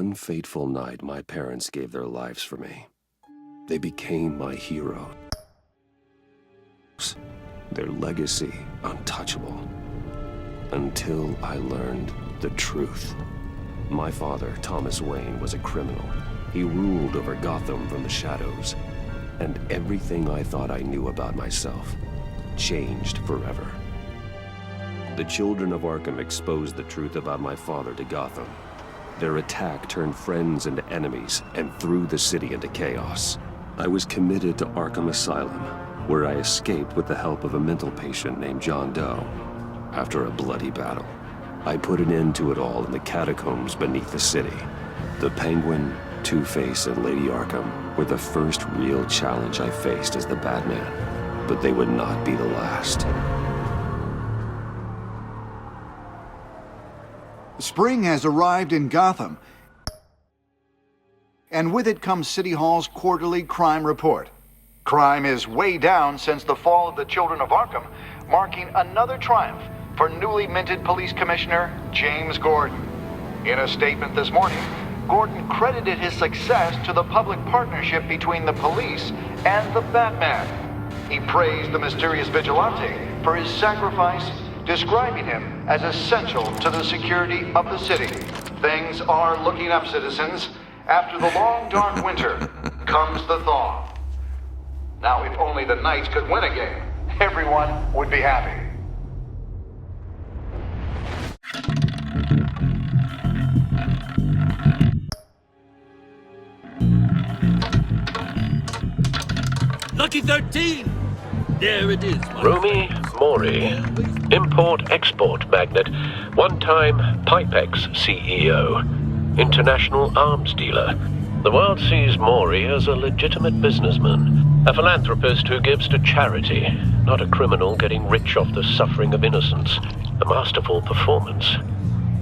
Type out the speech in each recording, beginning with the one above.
one fateful night, my parents gave their lives for me. They became my heroes. Their legacy untouchable. Until I learned the truth. My father, Thomas Wayne, was a criminal. He ruled over Gotham from the shadows. And everything I thought I knew about myself changed forever. The children of Arkham exposed the truth about my father to Gotham. Their attack turned friends into enemies and threw the city into chaos. I was committed to Arkham Asylum, where I escaped with the help of a mental patient named John Doe. After a bloody battle, I put an end to it all in the catacombs beneath the city. The Penguin, Two-Face, and Lady Arkham were the first real challenge I faced as the Batman, but they would not be the last. Spring has arrived in Gotham, and with it comes City Hall's quarterly crime report. Crime is way down since the fall of the Children of Arkham, marking another triumph for newly minted Police Commissioner James Gordon. In a statement this morning, Gordon credited his success to the public partnership between the police and the Batman. He praised the mysterious vigilante for his sacrifice, describing him as essential to the security of the city. Things are looking up, citizens. After the long, dark winter comes the thaw. Now, if only the Knights could win a game, everyone would be happy. Lucky 13! There it is. Rumi Mori, import-export magnate, one-time Pipex CEO, international arms dealer. The world sees Mori as a legitimate businessman, a philanthropist who gives to charity, not a criminal getting rich off the suffering of innocence. A masterful performance.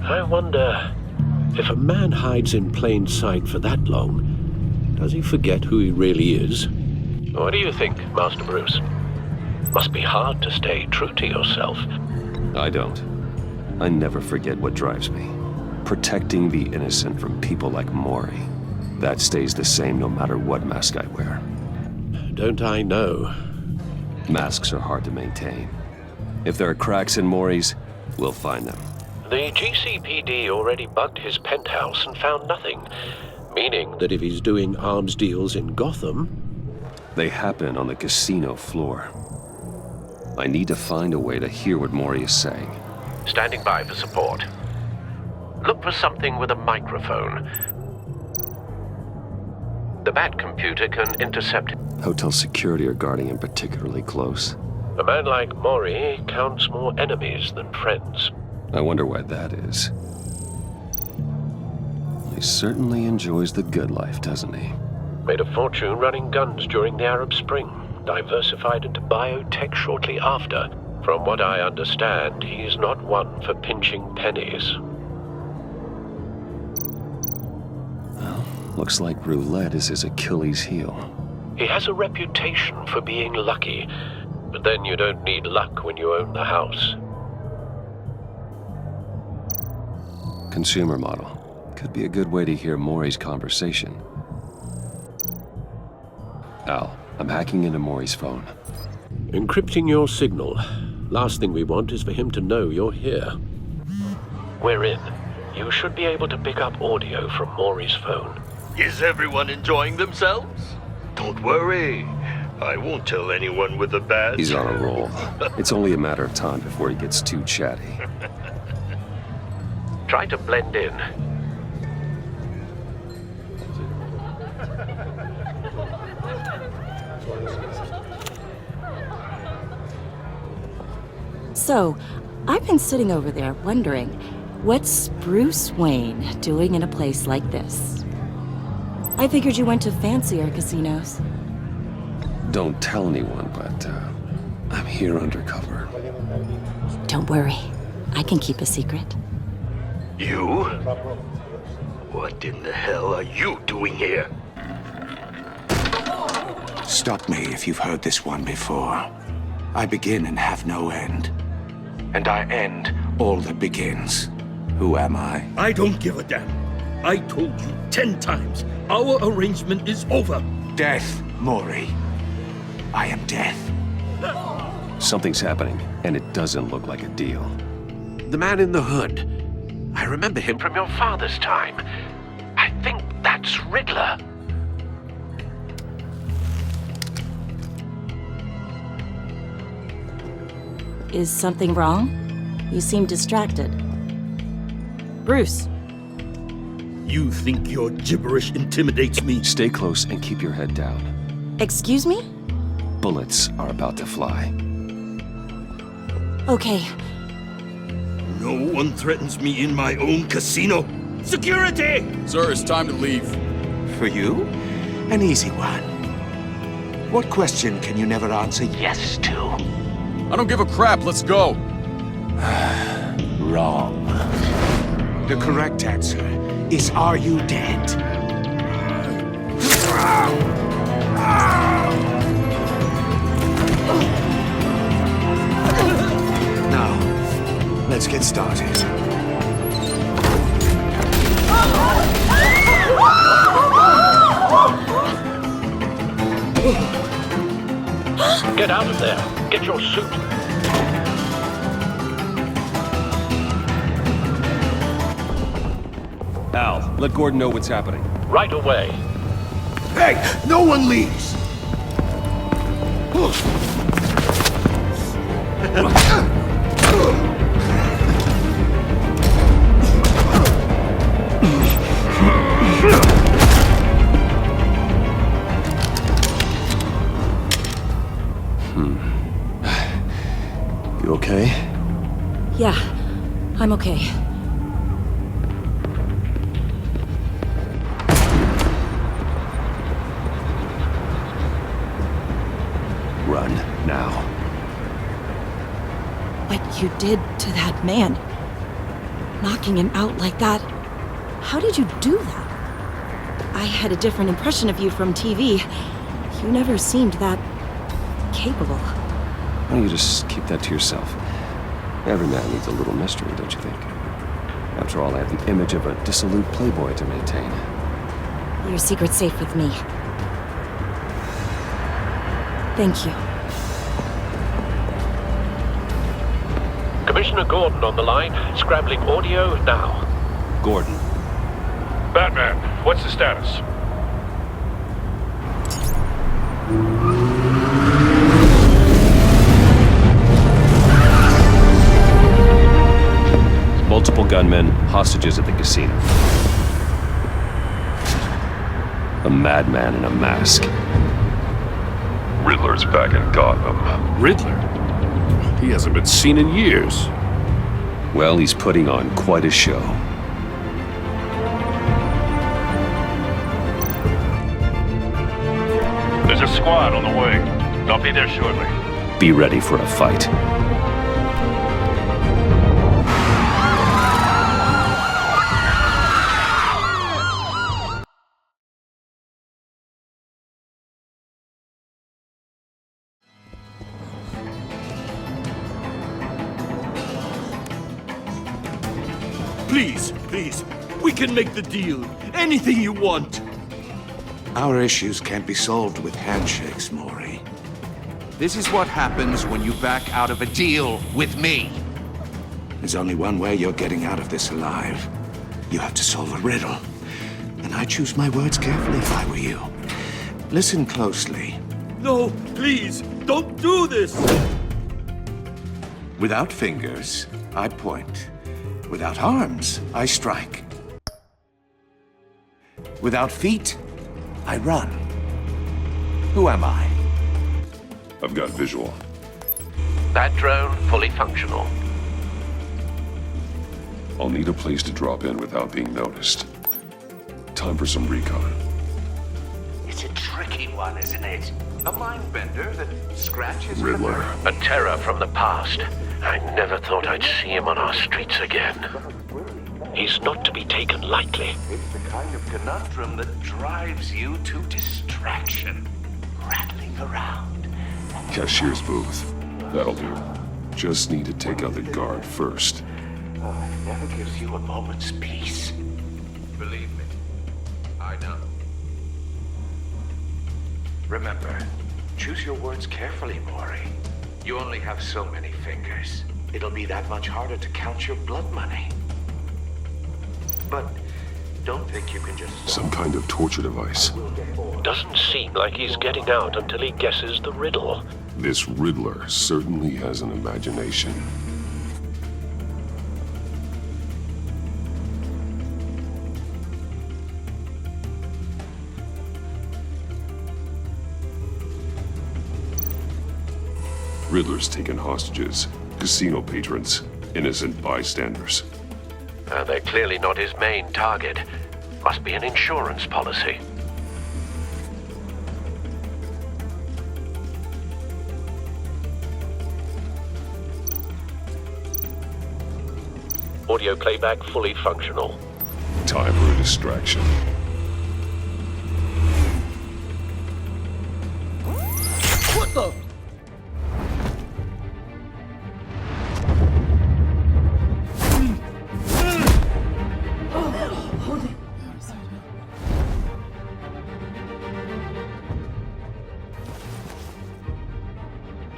I wonder, if a man hides in plain sight for that long, does he forget who he really is? What do you think, Master Bruce? Must be hard to stay true to yourself. I don't. I never forget what drives me. Protecting the innocent from people like Mori. That stays the same no matter what mask I wear. Don't I know? Masks are hard to maintain. If there are cracks in Mori's, we'll find them. The GCPD already bugged his penthouse and found nothing. Meaning that if he's doing arms deals in Gotham... They happen on the casino floor. I need to find a way to hear what Mori is saying. Standing by for support. Look for something with a microphone. The Bat computer can intercept... Hotel security are guarding him particularly close. A man like Mori counts more enemies than friends. I wonder why that is. He certainly enjoys the good life, doesn't he? Made a fortune running guns during the Arab Spring. Diversified into biotech shortly after. From what I understand, he's not one for pinching pennies. Well, looks like roulette is his Achilles heel. He has a reputation for being lucky, but then you don't need luck when you own the house. Consumer model. Could be a good way to hear Mori's conversation. Al, I'm hacking into Mori's phone. Encrypting your signal. Last thing we want is for him to know you're here. We're in. You should be able to pick up audio from Mori's phone. Is everyone enjoying themselves? Don't worry. I won't tell anyone with a badge. He's on a roll. It's only a matter of time before he gets too chatty. Try to blend in. So, I've been sitting over there wondering, what's Bruce Wayne doing in a place like this? I figured you went to fancier casinos. Don't tell anyone, but I'm here undercover. Don't worry, I can keep a secret. You? What in the hell are you doing here? Stop me if you've heard this one before. I begin and have no end. And I end all that begins. Who am I? I don't give a damn. I told you 10 times. Our arrangement is over. Death, Maury. I am death. Something's happening, and it doesn't look like a deal. The man in the hood. I remember him from your father's time. I think that's Riddler. Is something wrong? You seem distracted. Bruce. You think your gibberish intimidates me? Stay close and keep your head down. Excuse me? Bullets are about to fly. Okay. No one threatens me in my own casino. Security! Sir, it's time to leave. For you? An easy one. What question can you never answer yes to? I don't give a crap, let's go. Wrong. The correct answer is, are you dead? Now, let's get started. Get out of there. Get your suit. Al, let Gordon know what's happening. Right away. Hey, no one leaves! You okay? Yeah, I'm okay. Run, now. What you did to that man, knocking him out like that, how did you do that? I had a different impression of you from TV. You never seemed that capable. Why don't you just keep that to yourself? Every man needs a little mystery, don't you think? After all, I have the image of a dissolute playboy to maintain. Your secret's safe with me. Thank you. Commissioner Gordon on the line. Scrambling audio now. Gordon. Batman, what's the status? Multiple gunmen, hostages at the casino. A madman in a mask. Riddler's back in Gotham. Riddler? He hasn't been seen in years. Well, he's putting on quite a show. There's a squad on the way. They'll be there shortly. Be ready for a fight. Please, please. We can make the deal. Anything you want. Our issues can't be solved with handshakes, Maury. This is what happens when you back out of a deal with me. There's only one way you're getting out of this alive. You have to solve a riddle. And I choose my words carefully if I were you. Listen closely. No, please, don't do this! Without fingers, I point. Without arms, I strike. Without feet, I run. Who am I? I've got visual. That drone fully functional. I'll need a place to drop in without being noticed. Time for some recon. It's a tricky one, isn't it? A mind bender that scratches Riddler. A terror from the past. I never thought I'd see him on our streets again. He's not to be taken lightly. It's the kind of conundrum that drives you to distraction. Rattling around. Cashier's booth. That'll do. Just need to take out the guard first. It never gives you a moment's peace. Believe me, I know. Remember, choose your words carefully, Maury. You only have so many fingers. It'll be that much harder to count your blood money. But don't think you can just... Some kind of torture device. Doesn't seem like he's getting out until he guesses the riddle. This Riddler certainly has an imagination. Riddler's taken hostages, casino patrons, innocent bystanders. They're clearly not his main target. Must be an insurance policy. Audio playback fully functional. Time for a distraction. What the?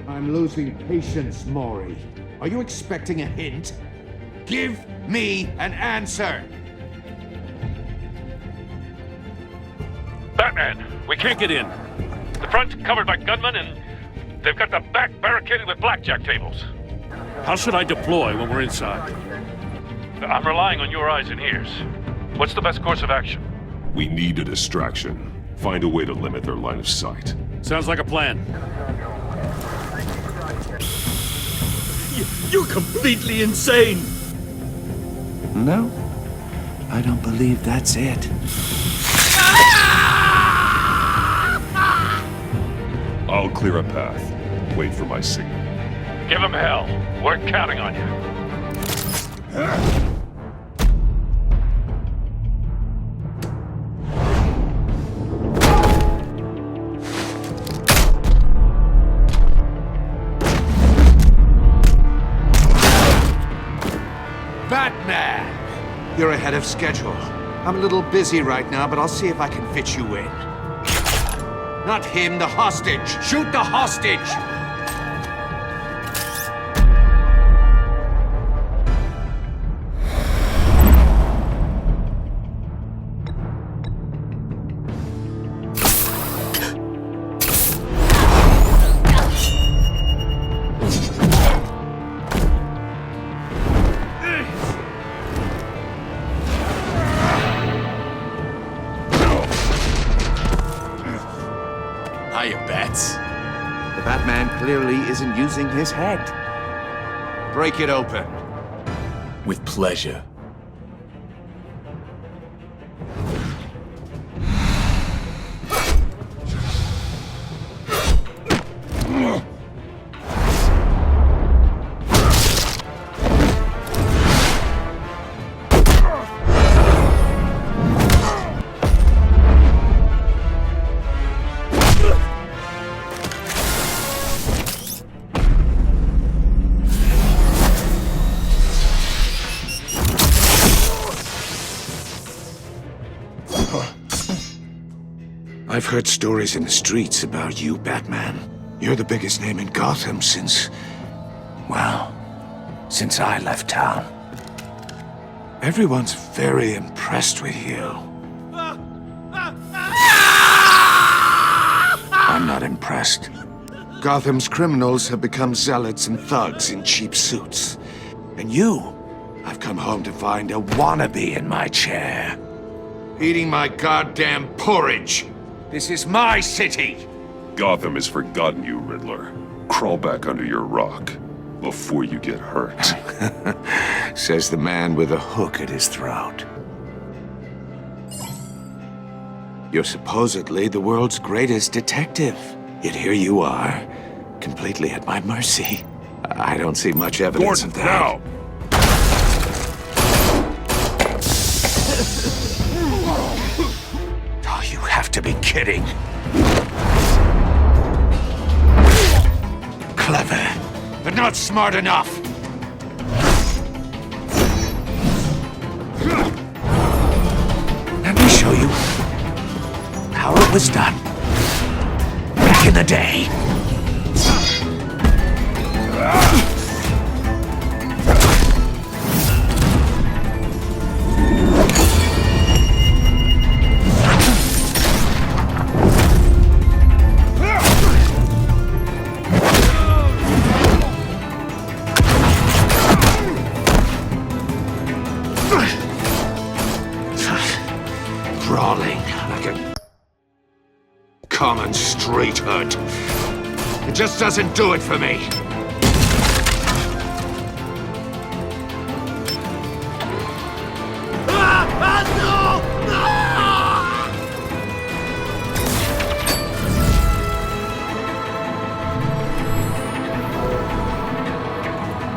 I'm losing patience, Maury. Are you expecting a hint? Give me an answer! Batman, we can't get in. The front's covered by gunmen, and they've got the back barricaded with blackjack tables. How should I deploy when we're inside? I'm relying on your eyes and ears. What's the best course of action? We need a distraction. Find a way to limit their line of sight. Sounds like a plan. You're completely insane! No, I don't believe that's it. I'll clear a path. Wait for my signal. Give him hell. We're counting on you. Batman! You're ahead of schedule. I'm a little busy right now, but I'll see if I can fit you in. Not him, the hostage! Shoot the hostage! Hiya, Bats. The Batman clearly isn't using his head. Break it open. With pleasure. I've heard stories in the streets about you, Batman. You're the biggest name in Gotham since... well, since I left town. Everyone's very impressed with you. I'm not impressed. Gotham's criminals have become zealots and thugs in cheap suits. And you, I've come home to find a wannabe in my chair. Eating my goddamn porridge. This is my city! Gotham has forgotten you, Riddler. Crawl back under your rock before you get hurt. Says the man with a hook at his throat. You're supposedly the world's greatest detective. Yet here you are, completely at my mercy. I don't see much evidence of that. Now! Oh, you have to be kidding. Clever, but not smart enough. it was done. Back in the day. Brawling like a common street hood. It just doesn't do it for me.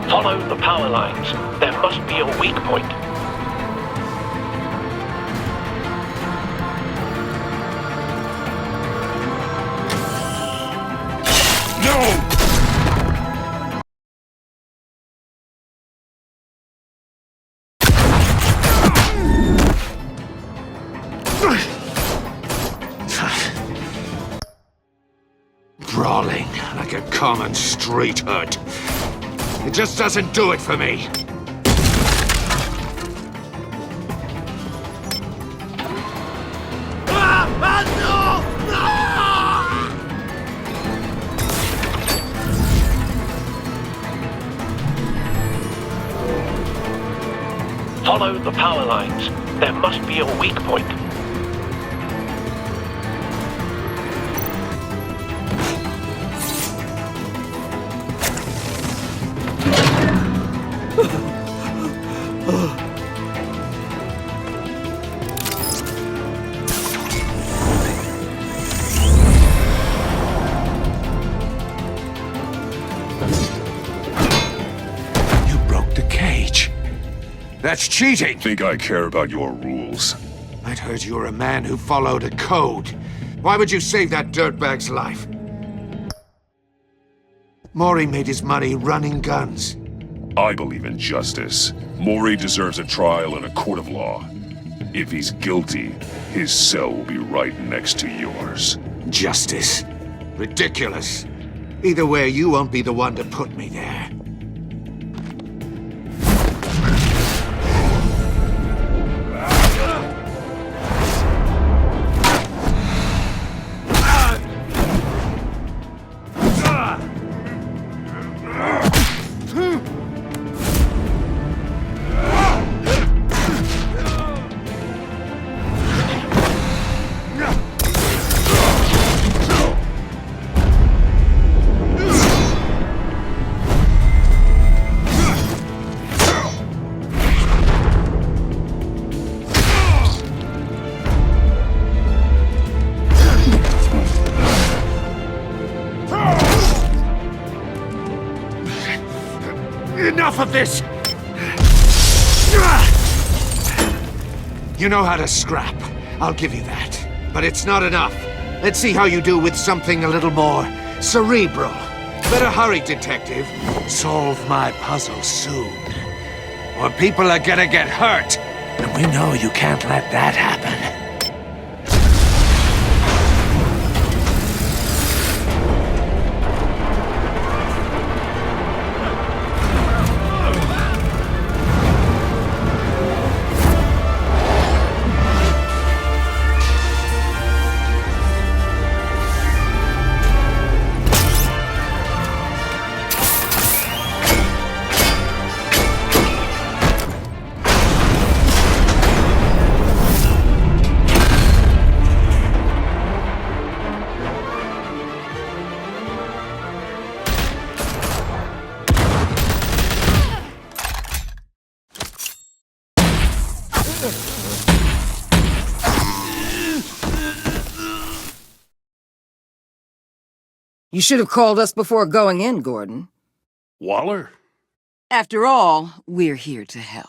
Follow the power lines. There must be a weak point. Brawling like a common street hood. It just doesn't do it for me. Follow the power lines. There must be a weak point. You broke the cage. That's cheating! Think I care about your rules? I'd heard you were a man who followed a code. Why would you save that dirtbag's life? Maury made his money running guns. I believe in justice. Maury deserves a trial in a court of law. If he's guilty, his cell will be right next to yours. Justice? Ridiculous. Either way, you won't be the one to put me there. Enough of this! You know how to scrap. I'll give you that. But it's not enough. Let's see how you do with something a little more cerebral. Better hurry, detective. Solve my puzzle soon. Or people are gonna get hurt. And we know you can't let that happen. You should have called us before going in, Gordon. Waller? After all, we're here to help.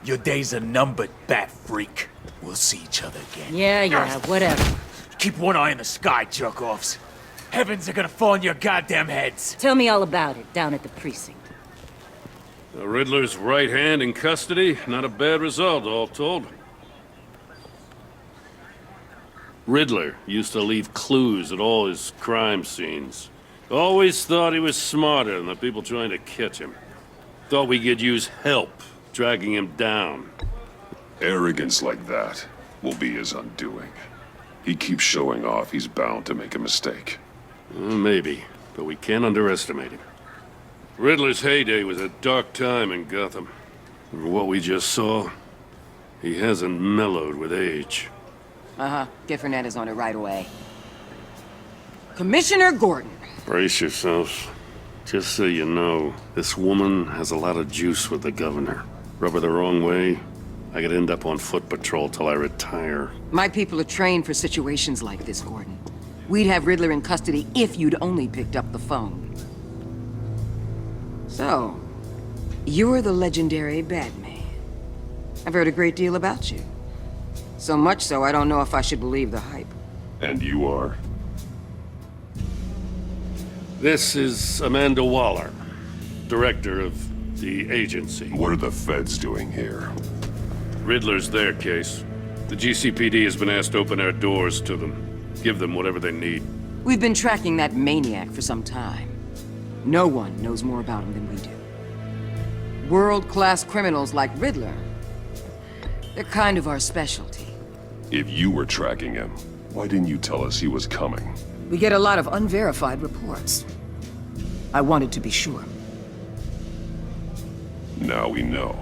Your days are numbered, bat freak. We'll see each other again. Yeah, whatever. Keep one eye in the sky, jerk-offs. Heavens are gonna fall on your goddamn heads. Tell me all about it, down at the precinct. The Riddler's right hand in custody. Not a bad result, all told. Riddler used to leave clues at all his crime scenes. Always thought he was smarter than the people trying to catch him. Thought we could use help dragging him down. Arrogance like that will be his undoing. He keeps showing off, he's bound to make a mistake. Maybe, but we can't underestimate him. Riddler's heyday was a dark time in Gotham. From what we just saw, he hasn't mellowed with age. Get Fernandez on it right away. Commissioner Gordon. Brace yourselves. Just so you know, this woman has a lot of juice with the governor. Rub her the wrong way, I could end up on foot patrol till I retire. My people are trained for situations like this, Gordon. We'd have Riddler in custody if you'd only picked up the phone. So, you're the legendary Batman. I've heard a great deal about you. So much so, I don't know if I should believe the hype. And you are? This is Amanda Waller, director of the agency. What are the feds doing here? Riddler's their case. The GCPD has been asked to open our doors to them. Give them whatever they need. We've been tracking that maniac for some time. No one knows more about him than we do. World-class criminals like Riddler, they're kind of our specialty. If you were tracking him, why didn't you tell us he was coming? We get a lot of unverified reports. I wanted to be sure. Now we know.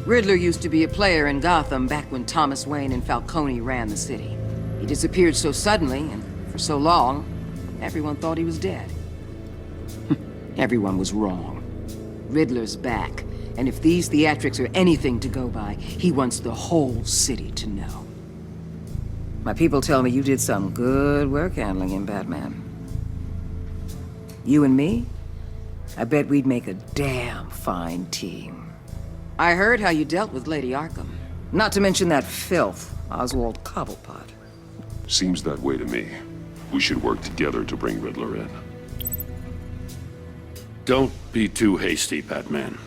Riddler used to be a player in Gotham back when Thomas Wayne and Falcone ran the city. He disappeared so suddenly and for so long, everyone thought he was dead. Everyone was wrong. Riddler's back, and if these theatrics are anything to go by, he wants the whole city to know. My people tell me you did some good work handling him, Batman. You and me? I bet we'd make a damn fine team. I heard how you dealt with Lady Arkham. Not to mention that filth, Oswald Cobblepot. Seems that way to me. We should work together to bring Riddler in. Don't be too hasty, Batman.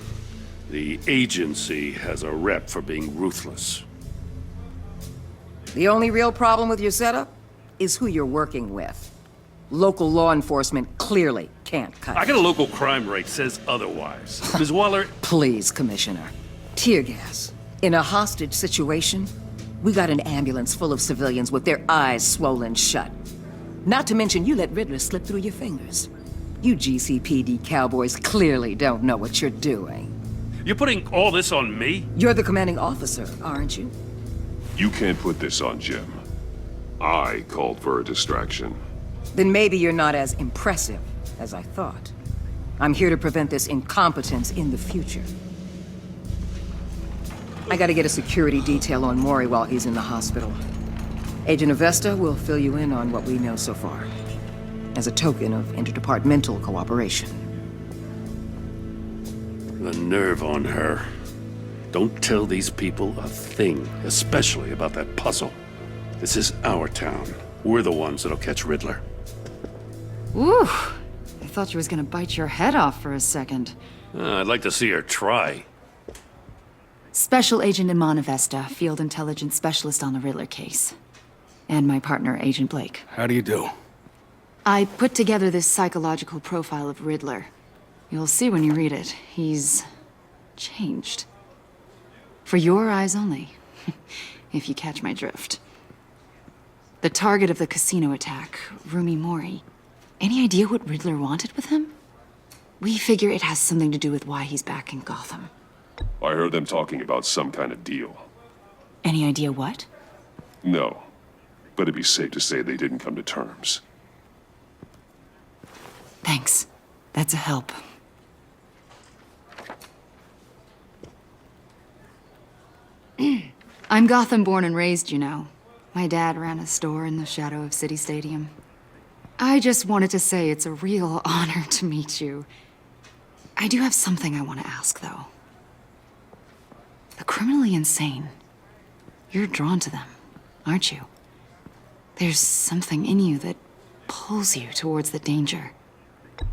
The agency has a rep for being ruthless. The only real problem with your setup is who you're working with. Local law enforcement clearly can't cut it. I got a local crime rate says otherwise. Ms. Waller... Please, Commissioner. Tear gas. In a hostage situation, we got an ambulance full of civilians with their eyes swollen shut. Not to mention you let Riddler slip through your fingers. You GCPD cowboys clearly don't know what you're doing. You're putting all this on me? You're the commanding officer, aren't you? You can't put this on Jim. I called for a distraction. Then maybe you're not as impressive as I thought. I'm here to prevent this incompetence in the future. I gotta get a security detail on Maury while he's in the hospital. Agent Avesta will fill you in on what we know so far, as a token of interdepartmental cooperation. The nerve on her. Don't tell these people a thing, especially about that puzzle. This is our town. We're the ones that'll catch Riddler. Ooh, I thought you was gonna bite your head off for a second. I'd like to see her try. Special Agent Iman Avesta, Field Intelligence Specialist on the Riddler case. And my partner, Agent Blake. How do you do? I put together this psychological profile of Riddler. You'll see when you read it. He's changed. For your eyes only, if you catch my drift. The target of the casino attack, Rumi Mori. Any idea what Riddler wanted with him? We figure it has something to do with why he's back in Gotham. I heard them talking about some kind of deal. Any idea what? No, but it'd be safe to say they didn't come to terms. Thanks. That's a help. I'm Gotham born and raised, you know. My dad ran a store in the shadow of City Stadium. I just wanted to say it's a real honor to meet you. I do have something I want to ask, though. The criminally insane. You're drawn to them, aren't you? There's something in you that pulls you towards the danger.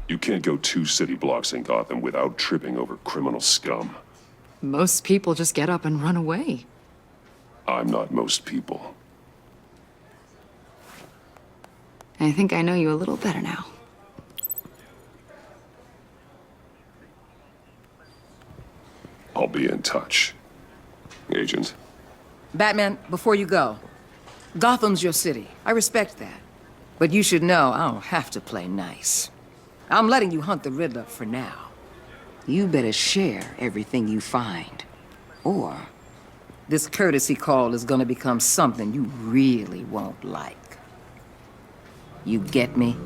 You can't go 2 city blocks in Gotham without tripping over criminal scum. Most people just get up and run away. I'm not most people. I think I know you a little better now. I'll be in touch. Agent. Batman, before you go, Gotham's your city. I respect that. But you should know I don't have to play nice. I'm letting you hunt the Riddler for now. You better share everything you find. Or this courtesy call is gonna become something you really won't like. You get me?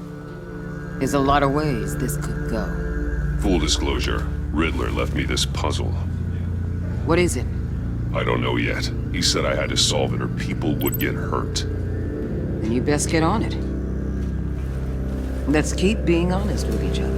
There's a lot of ways this could go. Full disclosure, Riddler left me this puzzle. What is it? I don't know yet. He said I had to solve it or people would get hurt. Then you best get on it. Let's keep being honest with each other.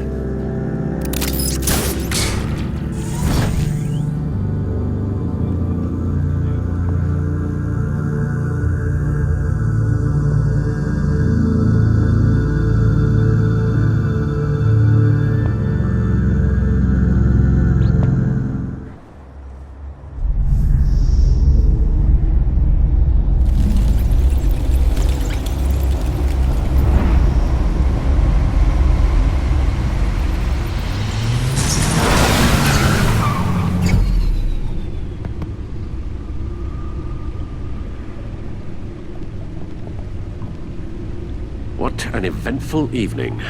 What an eventful evening.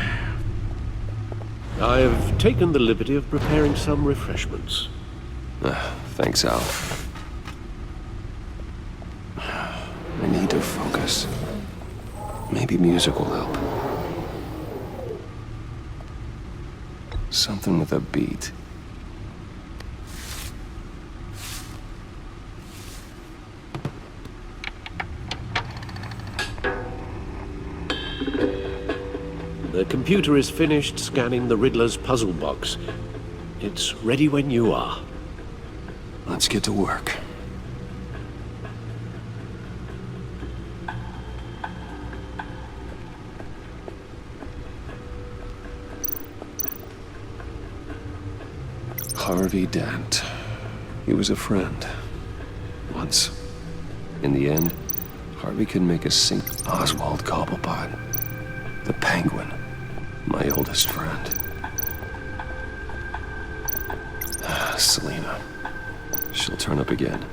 I've taken the liberty of preparing some refreshments. Thanks, Al. I need to focus. Maybe music will help. Something with a beat. The computer is finished scanning the Riddler's puzzle box. It's ready when you are. Let's get to work. Harvey Dent. He was a friend. Once. In the end, Harvey could make a sink. Oswald Cobblepot. The Penguin. My oldest friend. Selina. She'll turn up again.